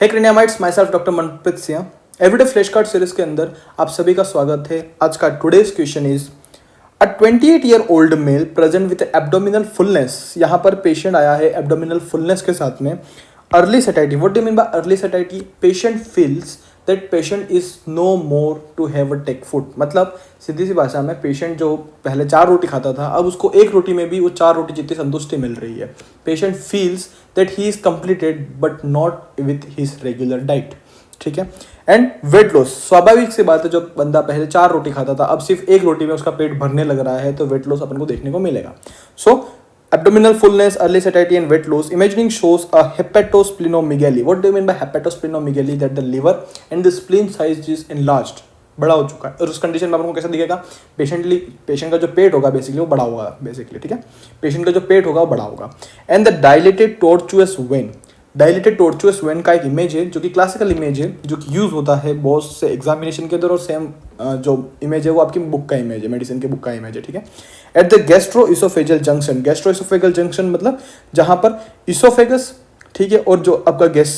हे Craniamites, myself doctor Manpreet Singh. Everyday flash card series के अंदर आप सभी का स्वागत है। आज का today's question is a 28-year-old male present with abdominal fullness. यहाँ पर पेशेंट आया है एब्डोमिनल फुलनेस के साथ में। Early satiety, what do mean by early satiety? Patient feels that patient is no more to have a take food. मतलब सीधी सी भाषा में पेशेंट जो पहले 4 रोटी खाता था, अब उसको 1 रोटी में भी वो 4 रोटी जितनी संतुष्टि मिल रही है। Patient feels that he is completed but not with his regular diet. ठीक है। एंड वेट लॉस, स्वाभाविक सी बात है, जो बंदा पहले 4 रोटी खाता था अब सिर्फ 1 रोटी में उसका पेट भरने लग रहा है, तो वेट लॉस अपन को देखने को मिलेगा। सो abdominal fullness, early satiety and weight loss. Imagining shows a hepatosplenomegaly. What do you mean by hepatosplenomegaly? That the liver and the spleen size is enlarged, बड़ा हो चुका है। और उस कंडीशन में आपको कैसा दिखेगा? पेशेंट का जो पेट होगा बेसिकली वो बड़ा होगा बेसिकली। ठीक है, पेशेंट का जो पेट होगा वो बड़ा होगा। And the dilated tortuous when, dilated tortuous when का एक इमेज है जो कि क्लासिकल इमेज है, जो कि यूज होता है बहुत से एग्जामिनेशन के अंदर। और सेम जो इमेज है वो आपकी बुक का इमेज है, मेडिसिन के बुक का इमेज है। ठीक है। At the gastro oesophageal junction, gastro oesophageal junction मतलब जहाँ पर इसोफेगस, ठीक है, और जो आपका गैस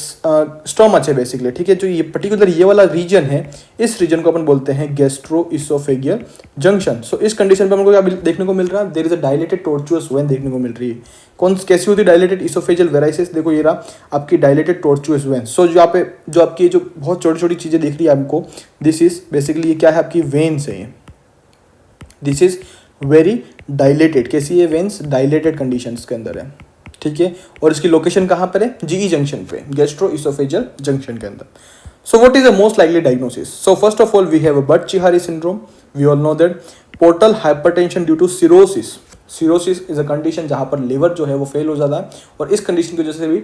स्टोमच है बेसिकली। ठीक है, जो ये पर्टिकुलर ये वाला रीजन है, इस रीजन को अपन बोलते हैं गैस्ट्रो इसोफेगियल जंक्शन। सो इस कंडीशन पे हमको क्या देखने को मिल रहा है? There is a dilated tortuous vein देखने को मिल रही है। कैसी होती है डायलेटेड इसोफेजियल वेराइसिस? देखो ये रहा आपकी डायलेटेड टॉर्चुअस वेन। सो जो आप जो आपकी जो बहुत छोटी छोटी चीजें दिख रही है आपको, दिस इज बेसिकली ये क्या है? आपकी वेन्स है। This is very dilated. कैसी है वेन्स? डायलेटेड कंडीशंस के अंदर है। ठीक है, और इसकी लोकेशन कहाँ पर है? जीई जंक्शन पे, गैस्ट्रो इसोफेजियल जंक्शन के अंदर। So what is the most likely diagnosis? So first of all we have a Budd Chiari syndrome, we all know that. Portal hypertension due to cirrhosis, cirrhosis is a condition जहाँ पर liver जो है वो fail हो जाता है, और इस कंडीशन की वजह से भी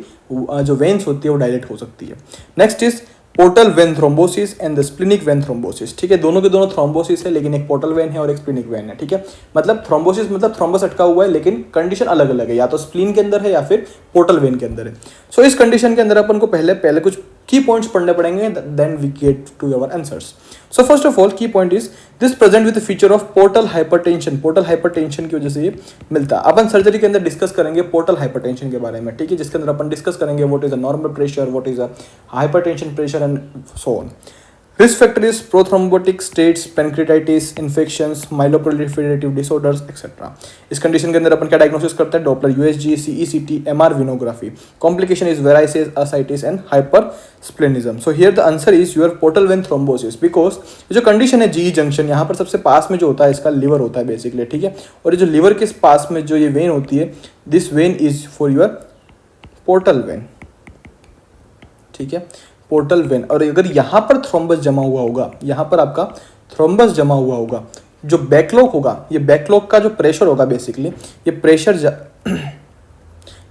जो वेन्स होती है वो डायलेट हो सकती है। Next is portal vein thrombosis and the splenic vein thrombosis. ठीक है, दोनों के दोनों थ्रोम्बोसिस है, लेकिन एक पोर्टल वेन है और एक स्प्लिनिक वेन है। ठीक है, मतलब थ्रोम्बोसिस मतलब थ्रोम्बस अटका हुआ है, लेकिन कंडीशन अलग अलग है, या तो स्प्लीन के अंदर है या फिर पोर्टल वेन के अंदर है। सो इस कंडीशन के अंदर अपन को पहले कुछ की पॉइंट्स पढ़ने पड़ेंगे, then we get to your answers. So first of all key point is this present with feature of portal hypertension. Portal hypertension की वजह से ये मिलता है। अपन सर्जरी के अंदर डिस्कस करेंगे पोर्टल हाइपरटेंशन के बारे में। ठीक है, जिसके अंदर अपन डिस्कस करेंगे what is a normal pressure, what is a hypertension pressure and so on. Risk factor is prothrombotic states, pancreatitis, infections, myeloproliferative disorders et cetera. इस कंडीशन के अंदर अपन क्या डायग्नोसिस करते हैं? Doppler, USG, CECT, MR venography. Complication is varices, ascites and hypersplenism. So here the answer is your portal vein thrombosis, because जो कंडीशन है जीई जंक्शन, यहाँ पर सबसे पास में जो होता है इसका लिवर होता है बेसिकली। ठीक है, और ये जो लिवर के पास में जो ये वेन होती है, this when is for your portal vein. ठीक है, पोर्टल वेन। और अगर यहाँ पर थ्रोम्बस जमा हुआ होगा, यहाँ पर आपका थ्रोम्बस जमा हुआ होगा, जो बैकलॉग होगा, ये बैकलॉग का जो प्रेशर होगा बेसिकली,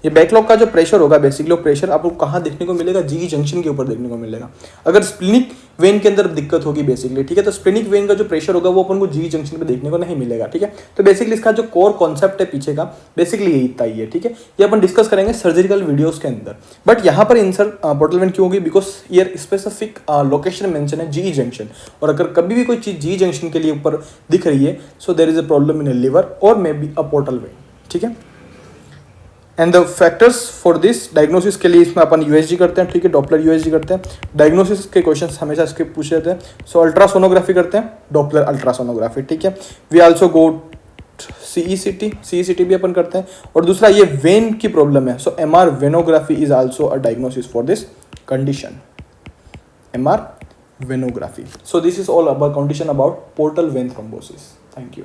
ये बैकलॉग का जो प्रेशर होगा बेसिकली, वो प्रेशर आपको कहाँ देखने को मिलेगा? जीई जंक्शन के ऊपर देखने को मिलेगा। अगर स्प्लिनिक वेन के अंदर दिक्कत होगी बेसिकली, ठीक है, तो स्प्लिनिक वेन का जो प्रेशर होगा वो अपन को जीई जंक्शन पे देखने को नहीं मिलेगा। ठीक है, तो बेसिकली इसका जो कोर कॉन्सेप्ट है पीछे का, बेसिकली यही इतना ही है। ठीक है, ये अपन डिस्कस करेंगे सर्जिकल वीडियोस के अंदर। बट यहाँ पर इंसर्ट पोर्टल वेन क्यों होगी? Because year specific location mention है जीई जंक्शन, और अगर कभी भी कोई चीज जीई जंक्शन के लिए ऊपर दिख रही है, so there is a problem in a liver और may be a portal vein. ठीक है, and the factors for this diagnosis के लिए इसमें अपन यूएसजी करते हैं। ठीक है, डॉपलर यूएसजी करते हैं। डायग्नोसिस के क्वेश्चंस हमेशा इसके पूछे जाते हैं। सो अल्ट्रासोनोग्राफी करते हैं, डॉपलर अल्ट्रासोनोग्राफी। ठीक है, वी आल्सो गो सीईसीटी भी अपन करते हैं। और दूसरा ये वेन की प्रॉब्लम है, so MR venography is also a diagnosis for this condition, MR venography. So this is all about condition about portal vein thrombosis. Thank you.